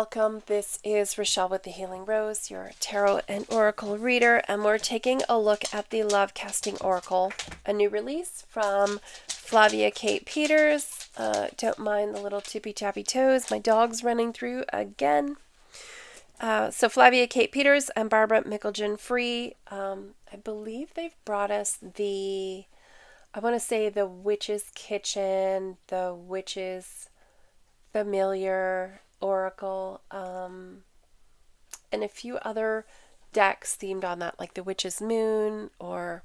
welcome. This is Rochelle with the Healing Rose, your tarot and oracle reader, and we're taking a look at the Lovecasting Oracle, a new release from Flavia Kate Peters. Don't mind the little tippy-tappy toes. My dog's running through again. So Flavia Kate Peters and Barbara Mickeljan Free. I believe they've brought us I want to say the Witch's Kitchen, the Witch's Familiar Oracle, and a few other decks themed on that, like the Witch's Moon, and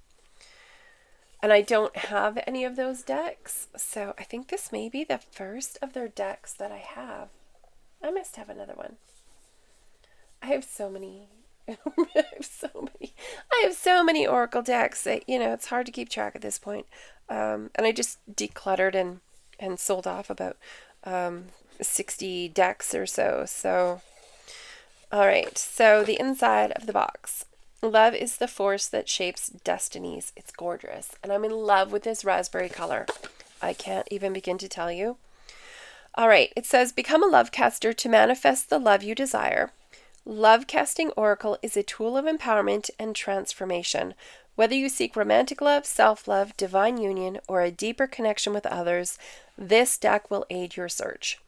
I don't have any of those decks, so I think this may be the first of their decks that I have. I must have another one. I have so many. I have so many Oracle decks that, it's hard to keep track at this point. And I just decluttered and sold off about 60 decks or so. All right. So the inside of the box. Love is the force that shapes destinies. It's gorgeous. And I'm in love with this raspberry color. I can't even begin to tell you. All right. It says, become a lovecaster to manifest the love you desire. Lovecasting Oracle is a tool of empowerment and transformation. Whether you seek romantic love, self-love, divine union, or a deeper connection with others, this deck will aid your search.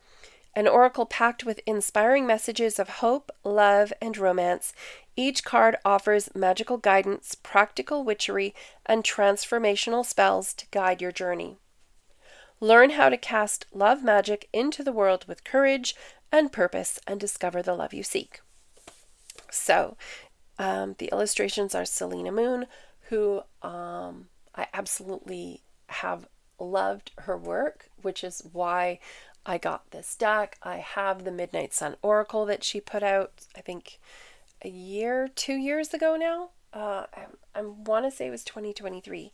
An oracle packed with inspiring messages of hope, love, and romance, each card offers magical guidance, practical witchery, and transformational spells to guide your journey. Learn how to cast love magic into the world with courage and purpose and discover the love you seek. So, the illustrations are Selena Moon, who I absolutely have loved her work, which is why I got this deck. I have the Midnight Sun Oracle that she put out, I think, 2 years ago now. I want to say it was 2023,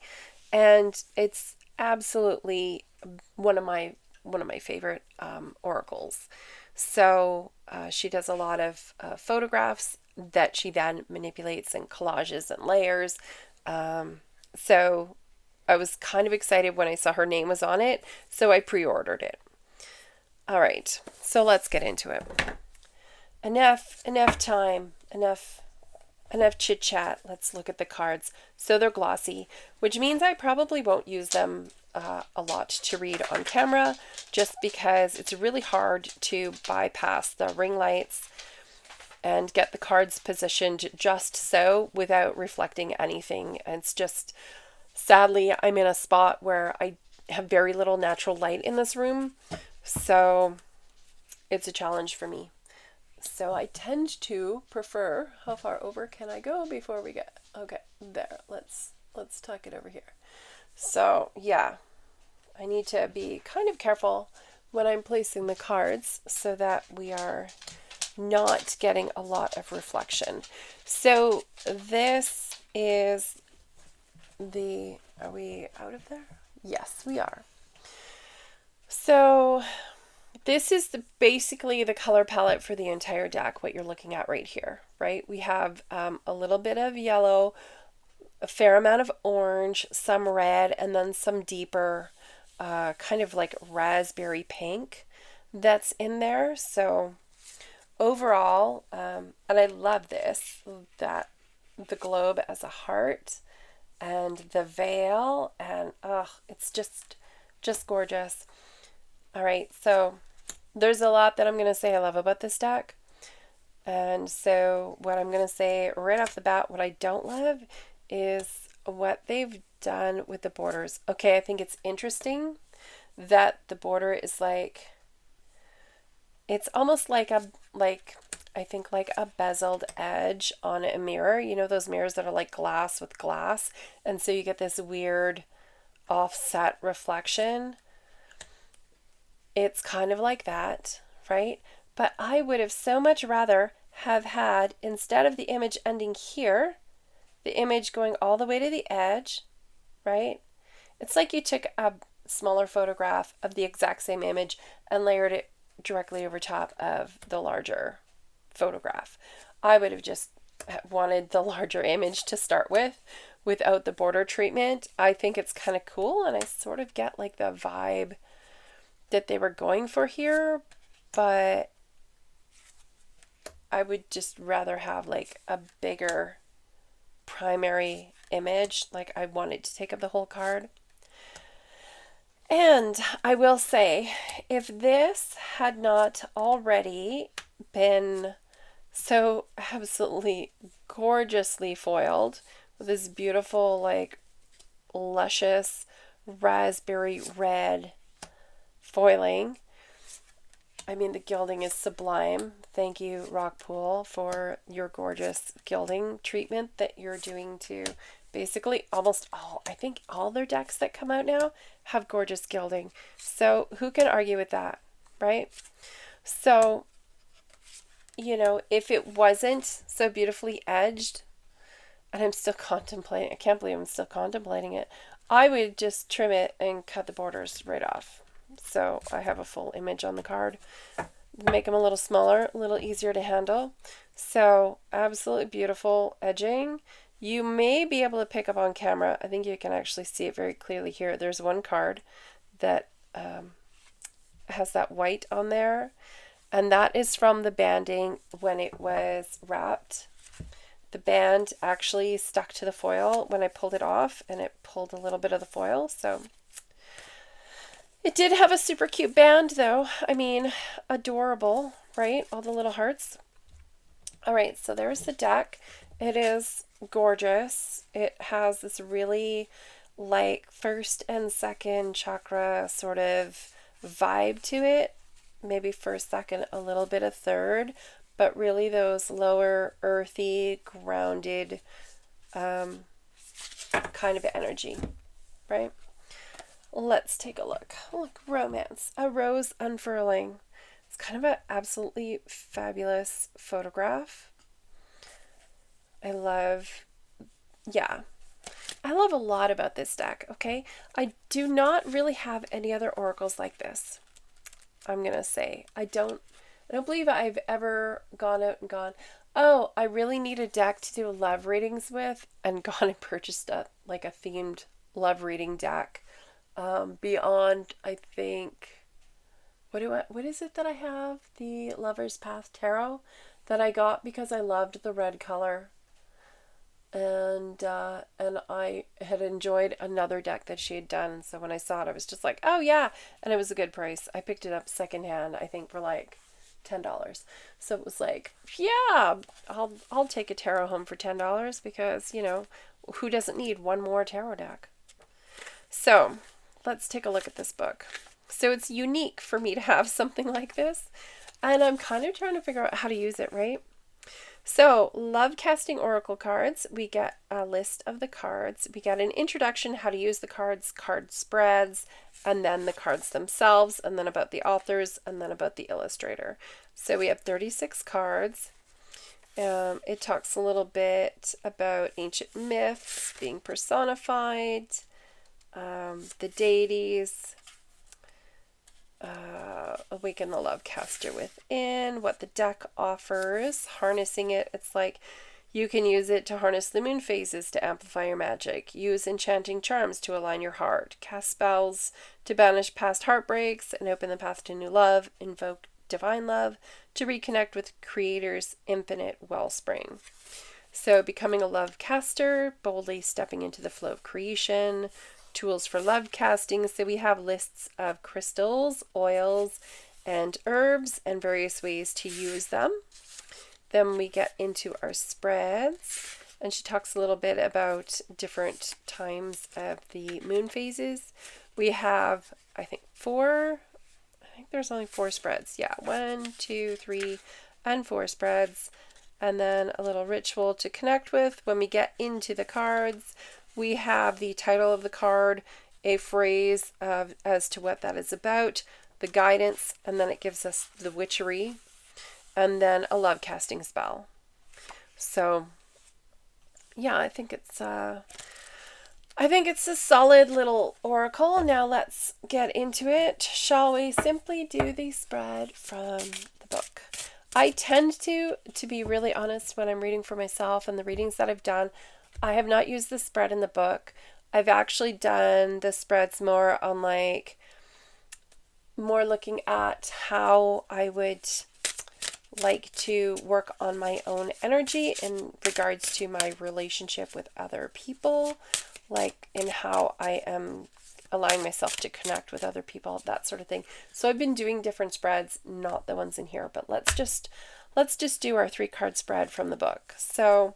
and it's absolutely one of my favorite oracles. So she does a lot of photographs that she then manipulates and collages and layers. So I was kind of excited when I saw her name was on it, so I pre-ordered it. All right, so let's get into it. Enough time, enough chit chat. Let's look at the cards. So they're glossy, which means I probably won't use them a lot to read on camera, just because it's really hard to bypass the ring lights and get the cards positioned just so without reflecting anything. And it's just, sadly, I'm in a spot where I have very little natural light in this room, so it's a challenge for me. So I tend to prefer, how far over can I go before we get, okay, there, let's tuck it over here. So yeah, I need to be kind of careful when I'm placing the cards so that we are not getting a lot of reflection. So this is are we out of there? Yes, we are. So this is basically the color palette for the entire deck, what you're looking at right here, right? We have a little bit of yellow, a fair amount of orange, some red, and then some deeper kind of like raspberry pink that's in there. So overall, and I love this, that the globe as a heart and the veil, and it's just gorgeous. All right, so there's a lot that I'm going to say I love about this deck. And so what I'm going to say right off the bat, what I don't love is what they've done with the borders. Okay, I think it's interesting that the border is like, it's almost like a bezeled edge on a mirror. You know those mirrors that are like glass with glass? And so you get this weird offset reflection. It's kind of like that, right? But I would have so much rather have had, instead of the image ending here, the image going all the way to the edge, right? It's like you took a smaller photograph of the exact same image and layered it directly over top of the larger photograph. I would have just wanted the larger image to start with without the border treatment. I think it's kind of cool, and I sort of get like the vibe that they were going for here, but I would just rather have like a bigger primary image. Like I wanted to take up the whole card. And I will say, if this had not already been so absolutely gorgeously foiled with this beautiful, like, luscious raspberry red foiling. I mean, the gilding is sublime. Thank you, Rockpool, for your gorgeous gilding treatment that you're doing to basically almost all, I think all their decks that come out now have gorgeous gilding. So who can argue with that, right? So, you know, if it wasn't so beautifully edged, and I'm still contemplating, I can't believe I'm still contemplating it, I would just trim it and cut the borders right off. So I have a full image on the card. Make them a little smaller, a little easier to handle. So absolutely beautiful edging. You may be able to pick up on camera. I think you can actually see it very clearly here. There's one card that has that white on there, and that is from the banding when it was wrapped. The band actually stuck to the foil when I pulled it off, and it pulled a little bit of the foil. So it did have a super cute band, though. I mean, adorable, right? All the little hearts. All right, so there's the deck. It is gorgeous. It has this really like first and second chakra sort of vibe to it. Maybe first, second, a little bit of third, but really those lower earthy, grounded kind of energy, right? Let's take a look. Look, romance, a rose unfurling. It's kind of an absolutely fabulous photograph. I love a lot about this deck, okay? I do not really have any other oracles like this. I'm going to say, I don't believe I've ever gone out and gone, oh, I really need a deck to do love readings with, and gone and purchased a themed love reading deck. Beyond, I think, what is it that I have? The Lover's Path Tarot that I got because I loved the red color. And I had enjoyed another deck that she had done. So when I saw it, I was just like, oh yeah. And it was a good price. I picked it up secondhand, I think for like $10. So it was like, yeah, I'll take a tarot home for $10 because, you know, who doesn't need one more tarot deck? So let's take a look at this book. So it's unique for me to have something like this, and I'm kind of trying to figure out how to use it, right? So, Lovecasting Oracle cards, we get a list of the cards. We get an introduction, how to use the cards, card spreads, and then the cards themselves, and then about the authors, and then about the illustrator. So we have 36 cards. It talks a little bit about ancient myths being personified, the deities, awaken the Lovecaster within, what the deck offers, harnessing it. It's like you can use it to harness the moon phases to amplify your magic, use enchanting charms to align your heart, cast spells to banish past heartbreaks and open the path to new love, invoke divine love to reconnect with Creator's infinite wellspring. So becoming a Lovecaster, boldly stepping into the flow of creation, tools for love casting. So we have lists of crystals, oils, and herbs and various ways to use them. Then we get into our spreads, and she talks a little bit about different times of the moon phases. We have, I think there's only 4 spreads. Yeah, 1, 2, 3, and 4 spreads. And then a little ritual to connect with. When we get into the cards, we have the title of the card, a phrase as to what that is about, the guidance, and then it gives us the witchery, and then a love casting spell. So, yeah, I think it's a solid little oracle. Now let's get into it. Shall we simply do the spread from the book? I tend to be really honest when I'm reading for myself, and the readings that I've done, I have not used the spread in the book. I've actually done the spreads more on more looking at how I would like to work on my own energy in regards to my relationship with other people, like in how I am allowing myself to connect with other people, that sort of thing. So I've been doing different spreads, not the ones in here, but let's just do our 3-card spread from the book. So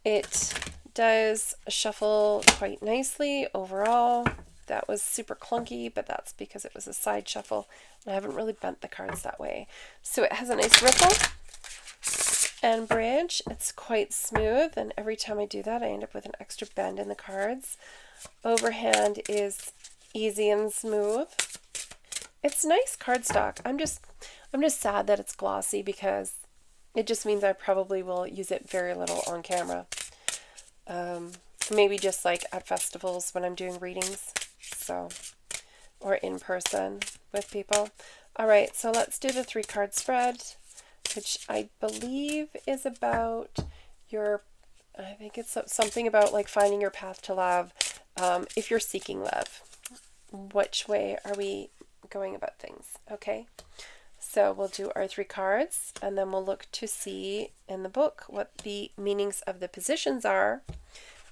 it does shuffle quite nicely overall. That was super clunky, but that's because it was a side shuffle. And I haven't really bent the cards that way. So it has a nice ripple and bridge. It's quite smooth, and every time I do that, I end up with an extra bend in the cards. Overhand is easy and smooth. It's nice cardstock. I'm just sad that it's glossy because it just means I probably will use it very little on camera. Maybe just like at festivals when I'm doing readings, so, or in person with people. All right, so let's do the 3-card spread, which I believe is about I think it's something about like finding your path to love. If you're seeking love, which way are we going about things? Okay. So we'll do our 3 cards, and then we'll look to see in the book what the meanings of the positions are,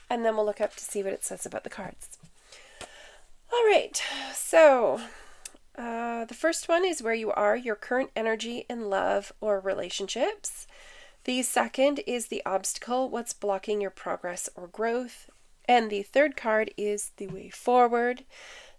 and then we'll look up to see what it says about the cards. All right, so the first one is where you are, your current energy in love or relationships. The second is the obstacle, what's blocking your progress or growth. And the third card is the way forward,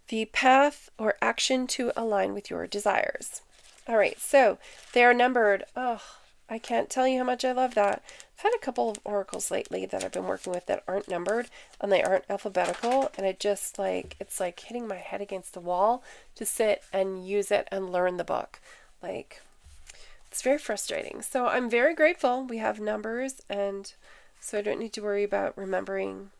the path or action to align with your desires. All right, so they are numbered. Oh, I can't tell you how much I love that. I've had a couple of oracles lately that I've been working with that aren't numbered and they aren't alphabetical, and it just like, it's like hitting my head against the wall to sit and use it and learn the book. Like, it's very frustrating. So I'm very grateful we have numbers, and so I don't need to worry about remembering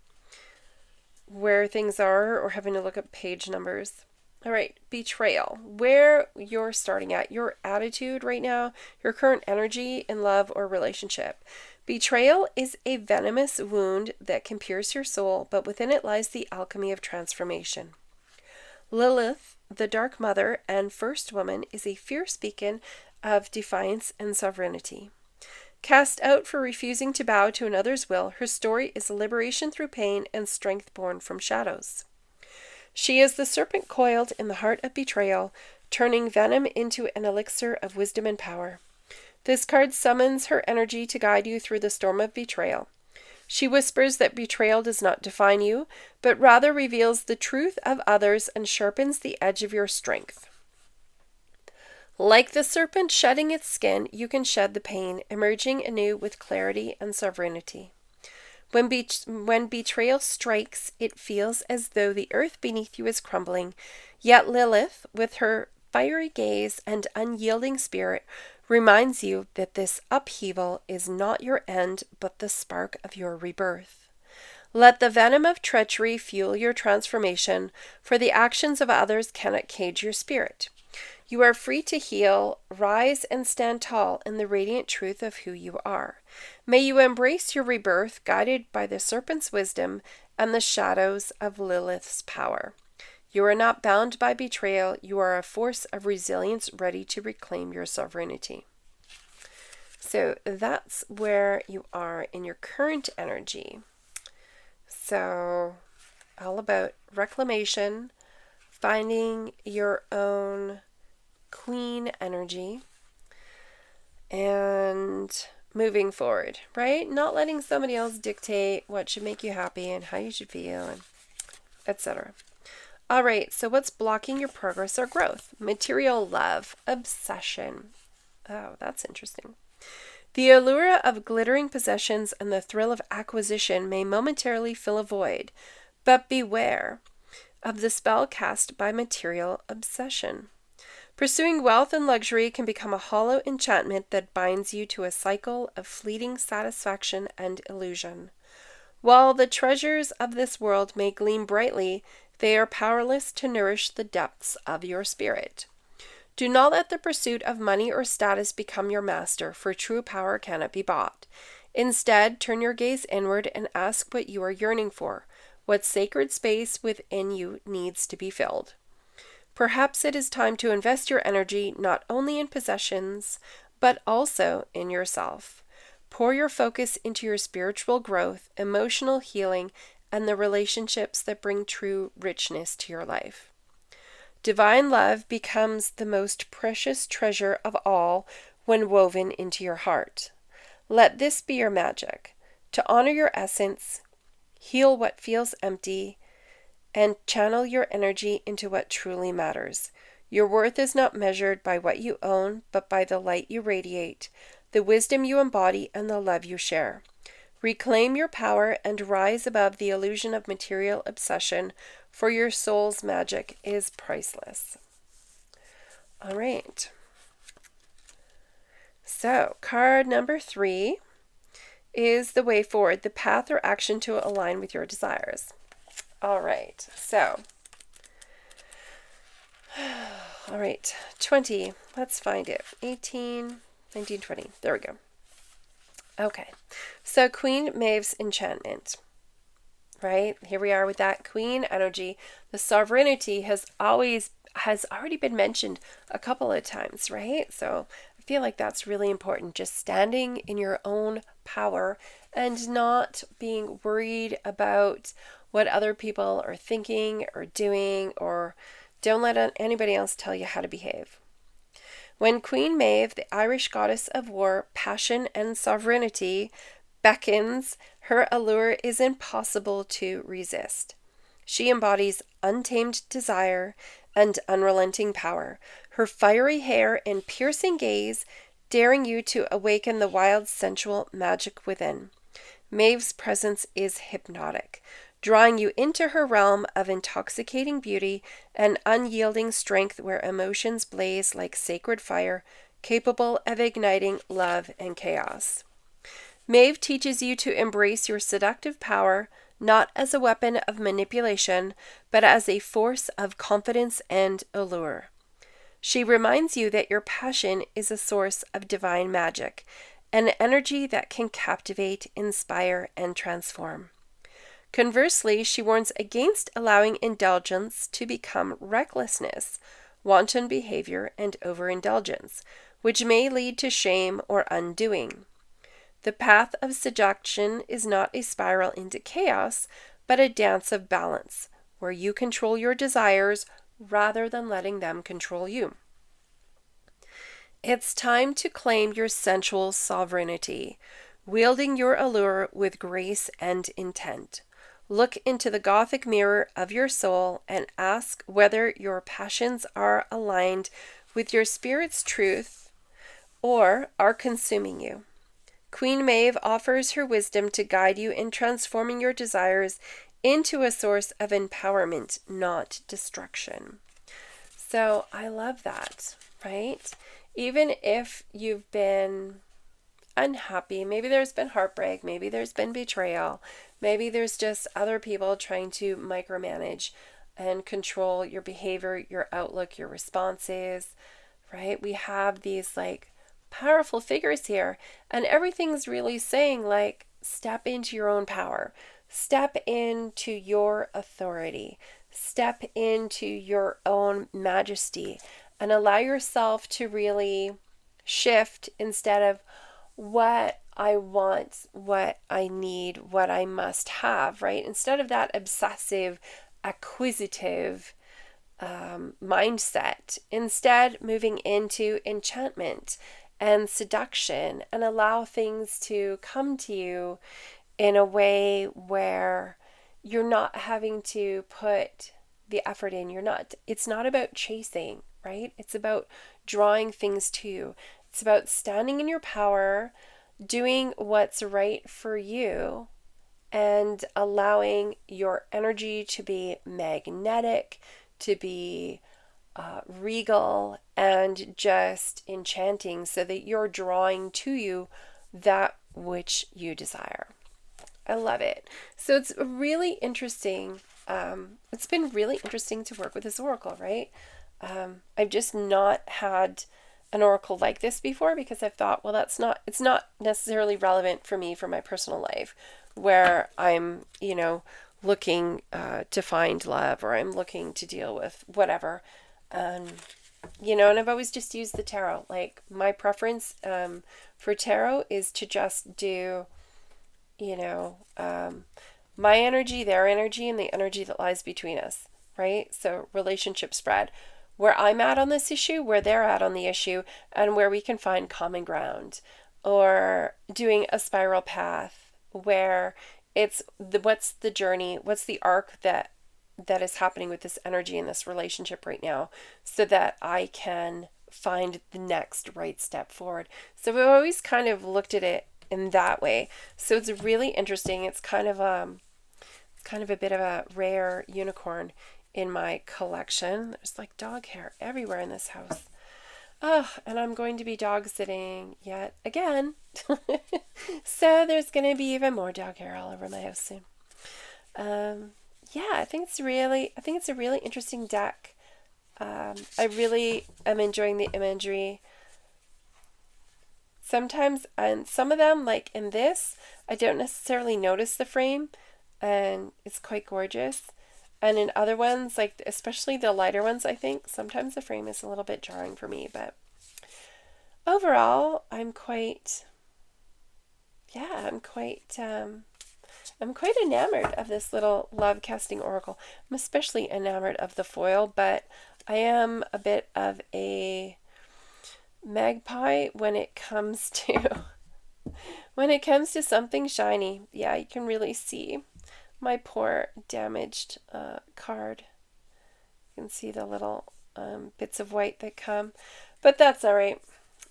where things are or having to look up page numbers. All right, betrayal. Where you're starting at, your attitude right now, your current energy in love or relationship. Betrayal is a venomous wound that can pierce your soul, but within it lies the alchemy of transformation. Lilith, the Dark Mother and First Woman, is a fierce beacon of defiance and sovereignty. Cast out for refusing to bow to another's will, her story is liberation through pain and strength born from shadows. She is the serpent coiled in the heart of betrayal, turning venom into an elixir of wisdom and power. This card summons her energy to guide you through the storm of betrayal. She whispers that betrayal does not define you, but rather reveals the truth of others and sharpens the edge of your strength. Like the serpent shedding its skin, you can shed the pain, emerging anew with clarity and sovereignty. When betrayal strikes, it feels as though the earth beneath you is crumbling, yet Lilith, with her fiery gaze and unyielding spirit, reminds you that this upheaval is not your end, but the spark of your rebirth. Let the venom of treachery fuel your transformation, for the actions of others cannot cage your spirit. You are free to heal, rise, and stand tall in the radiant truth of who you are. May you embrace your rebirth, guided by the serpent's wisdom and the shadows of Lilith's power. You are not bound by betrayal. You are a force of resilience ready to reclaim your sovereignty. So that's where you are in your current energy. So all about reclamation, finding your own queen energy, and moving forward, right? Not letting somebody else dictate what should make you happy and how you should feel, and etc. All right, so what's blocking your progress or growth? Material love, obsession. Oh, that's interesting. The allure of glittering possessions and the thrill of acquisition may momentarily fill a void, but beware of the spell cast by material obsession. Pursuing wealth and luxury can become a hollow enchantment that binds you to a cycle of fleeting satisfaction and illusion. While the treasures of this world may gleam brightly, they are powerless to nourish the depths of your spirit. Do not let the pursuit of money or status become your master, for true power cannot be bought. Instead, turn your gaze inward and ask what you are yearning for, what sacred space within you needs to be filled. Perhaps it is time to invest your energy not only in possessions, but also in yourself. Pour your focus into your spiritual growth, emotional healing, and the relationships that bring true richness to your life. Divine love becomes the most precious treasure of all when woven into your heart. Let this be your magic, to honor your essence, heal what feels empty, and channel your energy into what truly matters. Your worth is not measured by what you own, but by the light you radiate, the wisdom you embody, and the love you share. Reclaim your power and rise above the illusion of material obsession, for your soul's magic is priceless. All right. So, card number 3 is the way forward, the path or action to align with your desires. All right. So, all right. 20. Let's find it. 18, 19, 20. There we go. Okay. So, Queen Maeve's enchantment. Right? Here we are with that queen energy. The sovereignty has already been mentioned a couple of times, right? So I feel like that's really important. Just standing in your own power and not being worried about what other people are thinking or doing, or don't let anybody else tell you how to behave. When Queen Maeve, the Irish goddess of war, passion, and sovereignty, beckons, her allure is impossible to resist. She embodies untamed desire and unrelenting power, her fiery hair and piercing gaze daring you to awaken the wild sensual magic within. Maeve's presence is hypnotic, drawing you into her realm of intoxicating beauty and unyielding strength where emotions blaze like sacred fire, capable of igniting love and chaos. Maeve teaches you to embrace your seductive power, not as a weapon of manipulation, but as a force of confidence and allure. She reminds you that your passion is a source of divine magic, an energy that can captivate, inspire, and transform. Conversely, she warns against allowing indulgence to become recklessness, wanton behavior, and overindulgence, which may lead to shame or undoing. The path of seduction is not a spiral into chaos, but a dance of balance, where you control your desires rather than letting them control you. It's time to claim your sensual sovereignty, wielding your allure with grace and intent. Look into the Gothic mirror of your soul and ask whether your passions are aligned with your spirit's truth or are consuming you. Queen Maeve offers her wisdom to guide you in transforming your desires into a source of empowerment, not destruction. So I love that, right? Even if you've been unhappy, maybe there's been heartbreak, maybe there's been betrayal, maybe there's just other people trying to micromanage and control your behavior, your outlook, your responses, right? We have these powerful figures here, and everything's really saying step into your own power, step into your authority, step into your own majesty, and allow yourself to really shift instead of what I want, what I need, what I must have, right? Instead of that obsessive, acquisitive mindset, instead moving into enchantment and seduction, and allow things to come to you in a way where you're not having to put the effort in. It's not about chasing, right? It's about drawing things to you. It's about standing in your power, doing what's right for you, and allowing your energy to be magnetic, to be regal, and just enchanting, so that you're drawing to you that which you desire. I love it. So it's really interesting. It's been really interesting to work with this oracle, right? I've just not had an oracle like this before, because I've thought, well, it's not necessarily relevant for me for my personal life, where I'm, looking to find love, or I'm looking to deal with whatever. You know, and I've always just used the tarot. Like, my preference for tarot is to just do, you know, my energy, their energy, and the energy that lies between us, right? So relationship spread. Where I'm at on this issue, where they're at on the issue, and where we can find common ground. Or doing a spiral path where it's what's the journey, what's the arc that is happening with this energy in this relationship right now, so that I can find the next right step forward. So we've always kind of looked at it in that way. So it's really interesting. It's kind of a bit of a rare unicorn in my collection. There's like dog hair everywhere in this house. Oh, and I'm going to be dog sitting yet again. So there's going to be even more dog hair all over my house soon. Yeah, I think it's a really interesting deck. I really am enjoying the imagery. Sometimes, and some of them, like in this, I don't necessarily notice the frame, and it's quite gorgeous. And in other ones, like especially the lighter ones, I think sometimes the frame is a little bit jarring for me. But overall, I'm quite enamored of this little Lovecasting Oracle. I'm especially enamored of the foil, but I am a bit of a magpie when it comes to something shiny. Yeah, you can really see my poor damaged card. You can see the little bits of white that come, but that's all right.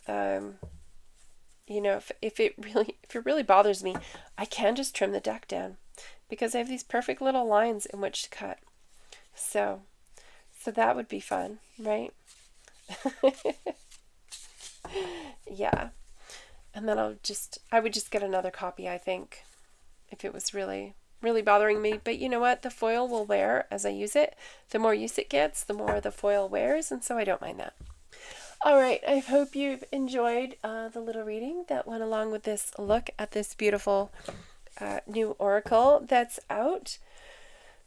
You know, if it really bothers me, I can just trim the deck down because I have these perfect little lines in which to cut. So that would be fun, right? Yeah. And then I would just get another copy, I think, if it was really bothering me. But you know what? The foil will wear as I use it. The more use it gets, the more the foil wears, and so I don't mind that. All right, I hope you've enjoyed the little reading that went along with this look at this beautiful new oracle that's out.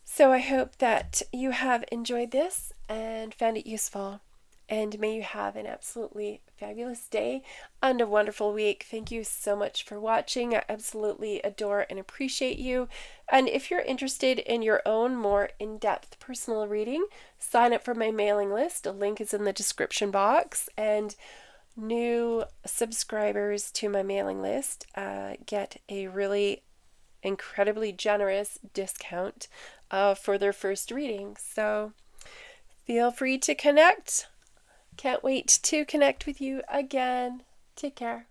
So I hope that you have enjoyed this and found it useful. And may you have an absolutely fabulous day and a wonderful week. Thank you so much for watching. I absolutely adore and appreciate you. And if you're interested in your own more in-depth personal reading, sign up for my mailing list. A link is in the description box. And new subscribers to my mailing list get a really incredibly generous discount for their first reading. So feel free to connect. Can't wait to connect with you again. Take care.